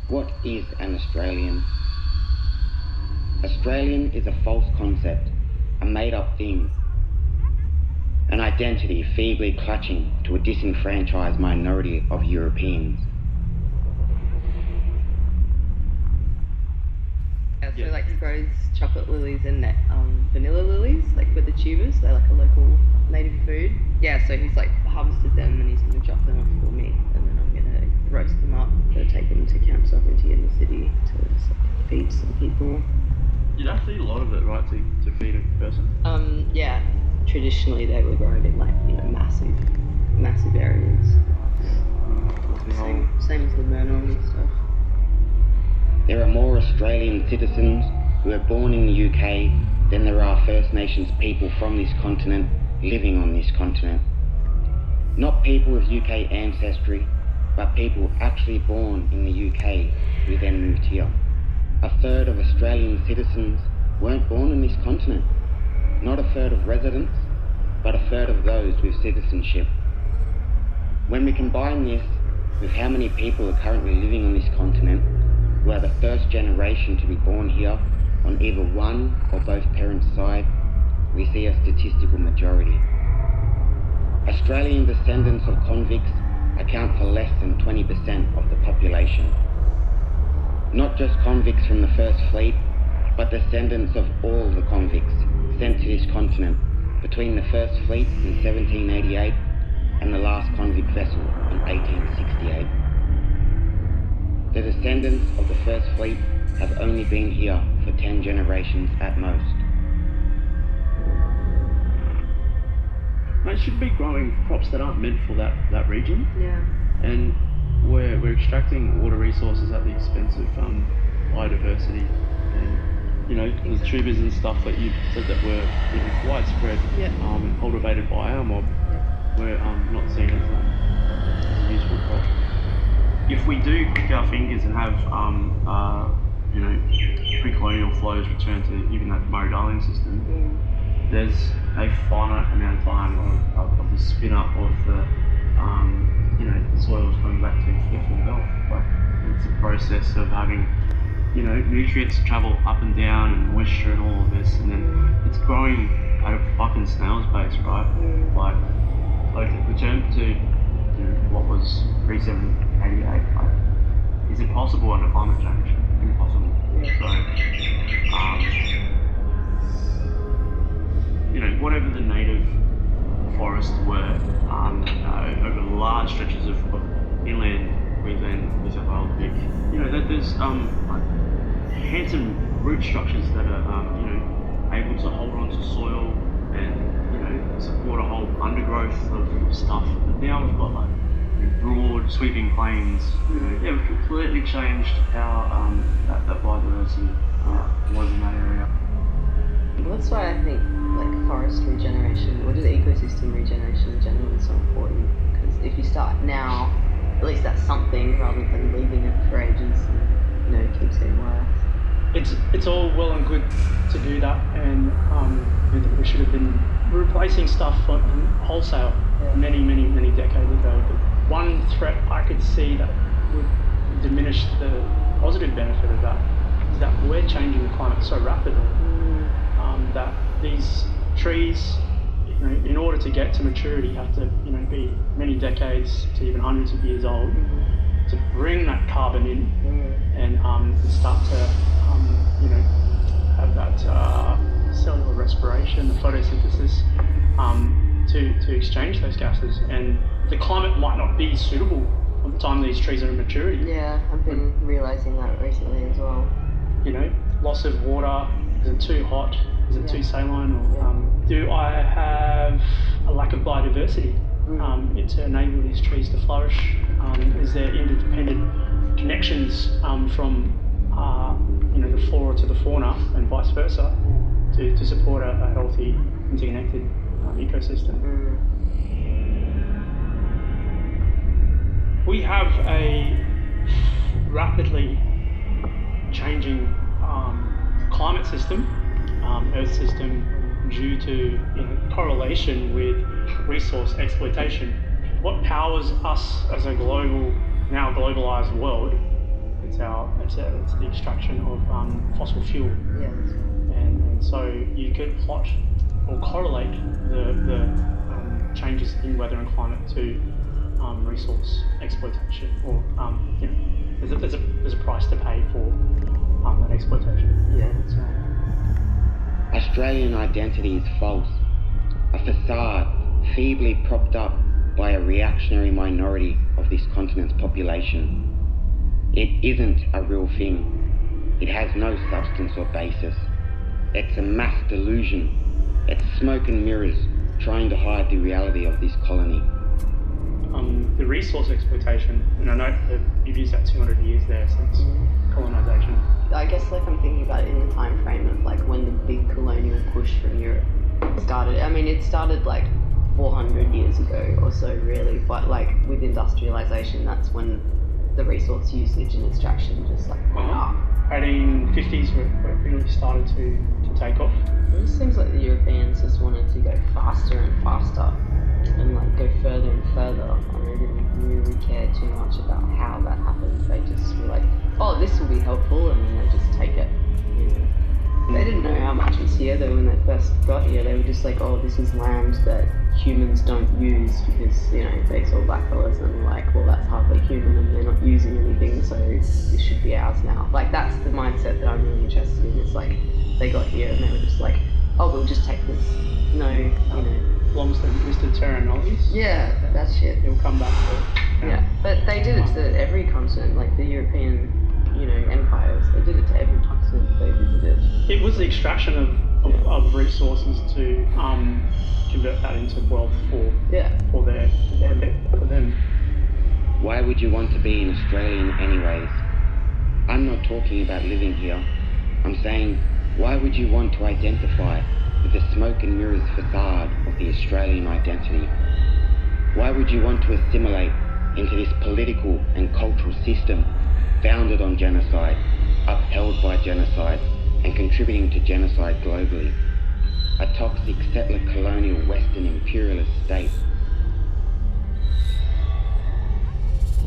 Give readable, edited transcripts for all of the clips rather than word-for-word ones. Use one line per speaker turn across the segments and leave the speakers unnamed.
What is an Australian? Australian is a false concept, a made-up thing, an identity feebly clutching to a disenfranchised minority of Europeans.
Yeah, so like he grows chocolate lilies and vanilla lilies, like with the tubers. They're like a local native food. Yeah, so he's like harvested them and he's gonna drop them off for me, and then I'm gonna roast them up to take them to camp sovereignty in the city to just, like, feed some people.
You'd have to eat a lot of it, right, to feed a person?
Yeah. Traditionally they were grown in like, you know, massive areas. Same as the Murnon and stuff.
There are more Australian citizens who are born in the UK than there are First Nations people from this continent living on this continent. Not people with UK ancestry, but people actually born in the UK who then moved here. A third of Australian citizens weren't born on this continent. Not a third of residents, but a third of those with citizenship. When we combine this with how many people are currently living on this continent who are the first generation to be born here on either one or both parents' side, we see a statistical majority. Australian descendants of convicts account for less than 20% of the population. Not just convicts from the First Fleet, but descendants of all the convicts sent to this continent between the First Fleet in 1788 and the last convict vessel in 1868. The descendants of the First Fleet have only been here for 10 generations at most.
It should be growing crops that aren't meant for that region.
Yeah.
And we're extracting water resources at the expense of biodiversity. And, you know, the tubers and stuff that you said that were widespread and cultivated by our mob, we're not seen as a useful crop. If we do click our fingers and have, you know, pre-colonial flows return to even that Murray-Darling system, there's a finite amount of time of the spin-up of the, you know, the soils coming back to their full health. Like, it's a process of having, you know, nutrients travel up and down and moisture and all of this, and then it's growing at a fucking snail's pace, right? Like return to, you know, what was pre-1788, like, is impossible under climate change. Impossible. So, you know, whatever the native forests were over large stretches of inland Queensland, New South Wales, you know, that there's like handsome root structures that are you know, able to hold on to soil and, you know, support a whole undergrowth of stuff. But now we've got like, you know, broad sweeping plains. You know, yeah, we've completely changed how that biodiversity was in that area.
Well, that's why I think like forest regeneration, or just ecosystem regeneration in general, is so important. Because if you start now, at least that's something, rather than leaving it for ages and, you know, it keeps getting worse.
It's all well and good to do that, and we should have been replacing stuff in wholesale many decades ago. But one threat I could see that would diminish the positive benefit of that is that we're changing the climate so rapidly. That these trees, you know, in order to get to maturity, have to, you know, be many decades to even hundreds of years old to bring that carbon in and start to, you know, have that cellular respiration, the photosynthesis, to exchange those gases. And the climate might not be suitable at the time these trees are in maturity.
Yeah, I've been realising that recently as well.
You know, loss of water. Is it too hot? Is it too saline? Or, do I have a lack of biodiversity to enable these trees to flourish? Is there interdependent connections from, you the flora to the fauna and vice versa to support a healthy, interconnected ecosystem. We have a rapidly changing climate system, Earth system, due to correlation with resource exploitation. What powers us as a now globalized world? It's the extraction of fossil fuel.
Yeah, that's right.
And so you could plot or correlate the changes in weather and climate to resource exploitation, or there's a price to pay for that exploitation.
Yeah, that's right.
Australian identity is false, a facade feebly propped up by a reactionary minority of this continent's population. It isn't a real thing. It has no substance or basis. It's a mass delusion. It's smoke and mirrors trying to hide the reality of this colony.
The resource exploitation, and I know that you've used that 200 years there since colonisation.
I guess like I'm thinking about it in the time frame of like when the big colonial push from Europe started. I mean, it started like 400 years ago or so, really, but like with industrialisation, that's when the resource usage and extraction just like went up.
1850s where it really started to take off.
It just seems like the Europeans just wanted to go faster and faster and like go further and further, and they didn't really care too much about how that happened. They just were like, oh, this will be helpful, and then they just take it. They didn't know how much was here though when they first got here. They were just like, oh, this is land that humans don't use, because they saw blackfellas and were like, well, that's hardly human and they're not using anything, so this should be ours now. Like, that's the mindset that I'm really interested in. It's like they got here and they were just like, oh, we'll just take this.
Long-term terranologies.
Yeah, that shit.
It'll come back to.
Yeah, but they did it to every continent, like the European, empires. They did it to every continent they visited.
It was the extraction of resources to convert that into wealth for them.
Why would you want to be an Australian anyways? I'm not talking about living here. I'm saying, why would you want to identify with the smoke and mirrors facade of the Australian identity? Why would you want to assimilate into this political and cultural system founded on genocide, upheld by genocide, and contributing to genocide globally? A toxic settler colonial Western imperialist state.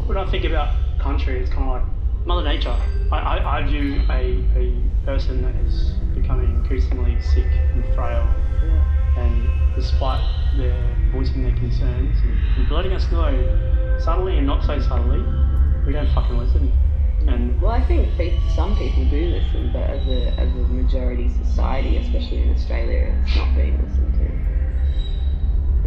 When I think about country, it's kind of like Mother Nature. I view a person that is becoming increasingly sick and frail, and despite their voicing their concerns and letting us know subtly and not so subtly, we don't fucking listen. And
well, I think some people do listen, but as a majority society, especially in Australia, it's not being listened to.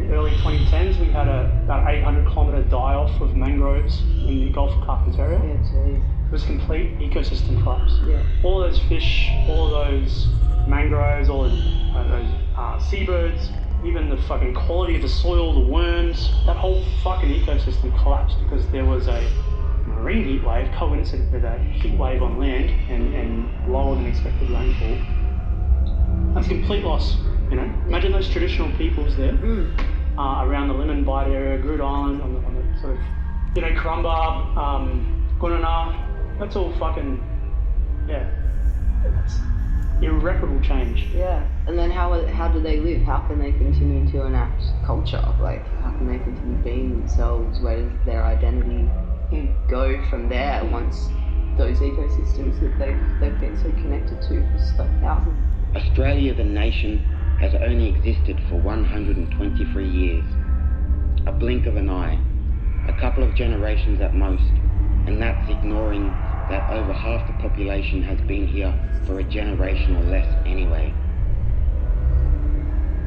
In the early 2010s, we had about 800-kilometre die-off of mangroves in the Gulf of Carpentaria.
Yeah, geez.
It was complete ecosystem collapse.
Yeah.
All of those fish, all of those mangroves, all of those seabirds, even the fucking quality of the soil, the worms, that whole fucking ecosystem collapsed because there was a marine heat wave coincident with a heat wave on land and lower than expected rainfall. That's a complete loss, Imagine those traditional peoples there around the Lemon Bight area, Groot Island, on the sort of, Karumba, Gunana. That's all fucking, that's irreparable change.
Yeah, and then how do they live? How can they continue to enact culture? Like, how can they continue being themselves? Where does their identity go from there once those ecosystems that they've been so connected to for so thousands?
Australia, the nation, has only existed for 123 years. A blink of an eye, a couple of generations at most, and that's ignoring that over half the population has been here for a generation or less anyway.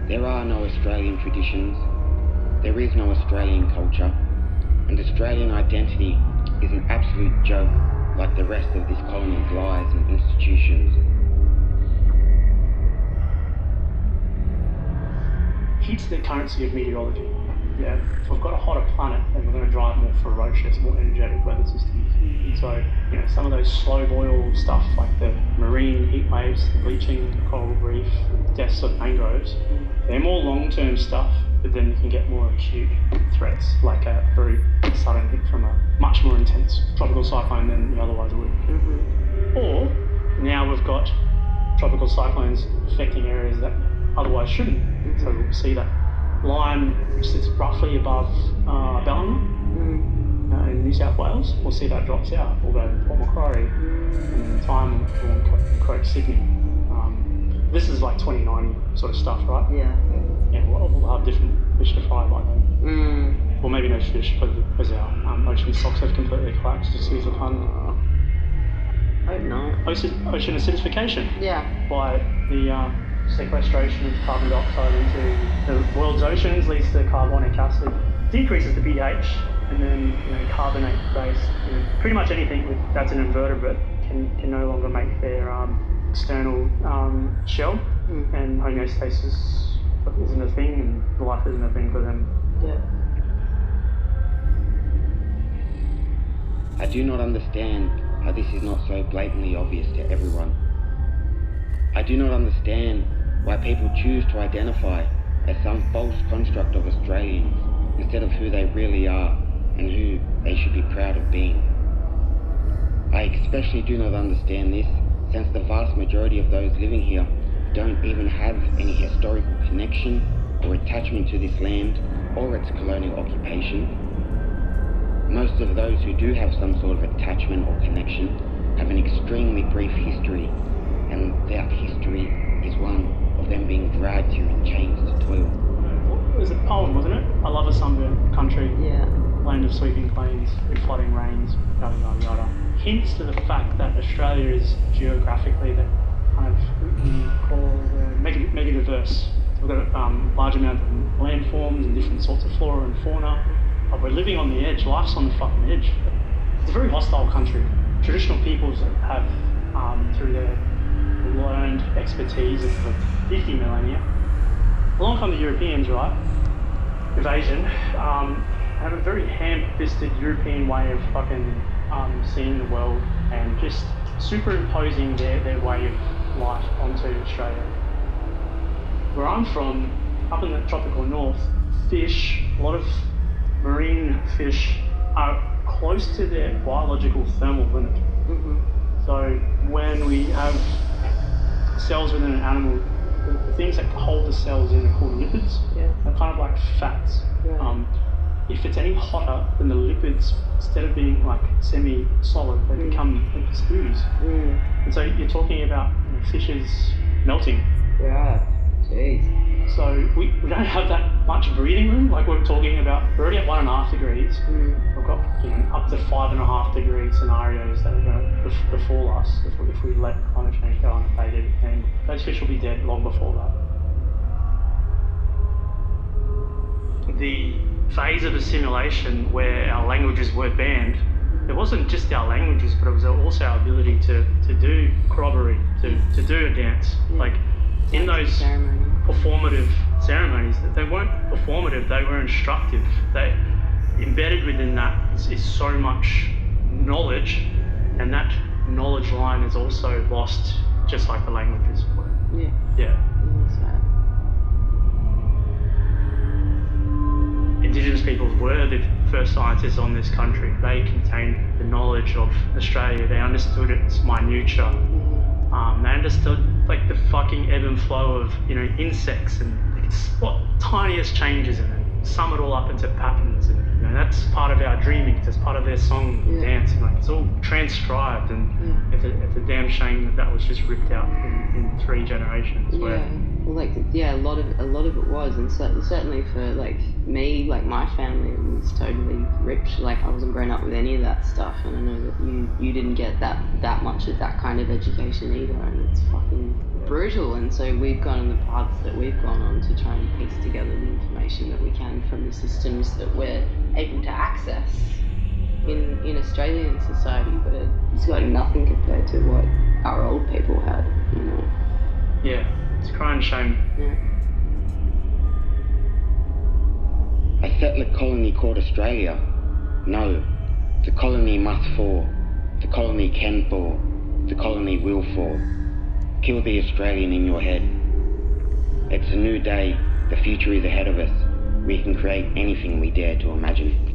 There are no Australian traditions, there is no Australian culture, and Australian identity is an absolute joke like the rest of this colony's lies and institutions.
Heat's the currency of meteorology. if we've got a hotter planet, then we're going to drive more ferocious, more energetic weather systems. And so, some of those slow boil stuff like the marine heat waves, the bleaching, the coral reef, the deaths of mangroves, they're more long-term stuff, but then you can get more acute threats, like a very sudden hit from a much more intense tropical cyclone than you otherwise would. Or, now we've got tropical cyclones affecting areas that otherwise shouldn't. So we'll see that line, which sits roughly above Ballina in New South Wales, we'll see that drops out. We'll go to Port Macquarie, and then in time we'll encroach Sydney. This is like 2090 sort of stuff, right?
Yeah,
we'll have different fish to fry by then. Well, maybe no fish, because our ocean stocks have completely collapsed, just use the pun.
I hope not.
Ocean acidification.
Yeah.
By the sequestration of carbon dioxide into the world's oceans leads to carbonic acid, decreases the pH, and then carbonate-based, pretty much anything that's an invertebrate can no longer make their external shell, and homeostasis isn't a thing, and life isn't a thing for them.
Yeah.
I do not understand how this is not so blatantly obvious to everyone. I do not understand why people choose to identify as some false construct of Australians instead of who they really are and who they should be proud of being. I especially do not understand this since the vast majority of those living here don't even have any historical connection or attachment to this land or its colonial occupation. Most of those who do have some sort of attachment or connection have an extremely brief history, and that history is one of them being dragged here in chains to toil.
It was a poem, wasn't it? I love a sunburnt country.
Yeah.
Land of sweeping plains with flooding rains, yada yada yada. Hints to the fact that Australia is geographically the kind of mega diverse. We've got a large amount of landforms and different sorts of flora and fauna. But we're living on the edge. Life's on the fucking edge. It's a very hostile country. Traditional peoples have, through their learned expertise of 50 millennia, along come the Europeans, right? Invasion, have a very ham-fisted European way of fucking seeing the world and just superimposing their way of life onto Australia. Where I'm from, up in the tropical north, fish, a lot of marine fish are close to their biological thermal limit. So when we have cells within an animal, the things that hold the cells in are called lipids.
Yeah.
They're kind of like fats.
Yeah.
If it's any hotter, then the lipids, instead of being like semi-solid, they become like ooze. And so you're talking about fishes melting.
Yeah. Jeez.
So we don't have that much breathing room, like we're talking about. We're already at 1.5 degrees. We've got up to 5.5 degree scenarios that are going to befall us if we let climate change go unabated, and those fish will be dead long before that. The phase of assimilation where our languages were banned, it wasn't just our languages, but it was also our ability to do corroboree, to do a dance. Like in those performative ceremonies, they weren't performative, they were instructive. They embedded within that is so much knowledge, and that knowledge line is also lost, just like the languages were. Yeah. Indigenous peoples were the first scientists on this country. They contained the knowledge of Australia. They understood its minutiae. They understood like the fucking ebb and flow of insects and what tiniest changes, and then sum it all up into patterns. And that's part of our dreaming. That's part of their song and dance. And, it's all transcribed, and it's a damn shame that was just ripped out in 3 generations.
Well, a lot of it was, and certainly for me, my family, it was totally ripped. I wasn't grown up with any of that stuff, and I know that you didn't get that much of that kind of education either, and it's fucking brutal. And so we've gone on the paths that we've gone on to try and piece together the information that we can from the systems that we're able to access in Australian society, but it's got nothing compared to what our old people had.
Yeah, it's a crying shame.
Yeah.
A settler colony called Australia? No. The colony must fall. The colony can fall. The colony will fall. Kill the Australian in your head. It's a new day. The future is ahead of us. We can create anything we dare to imagine.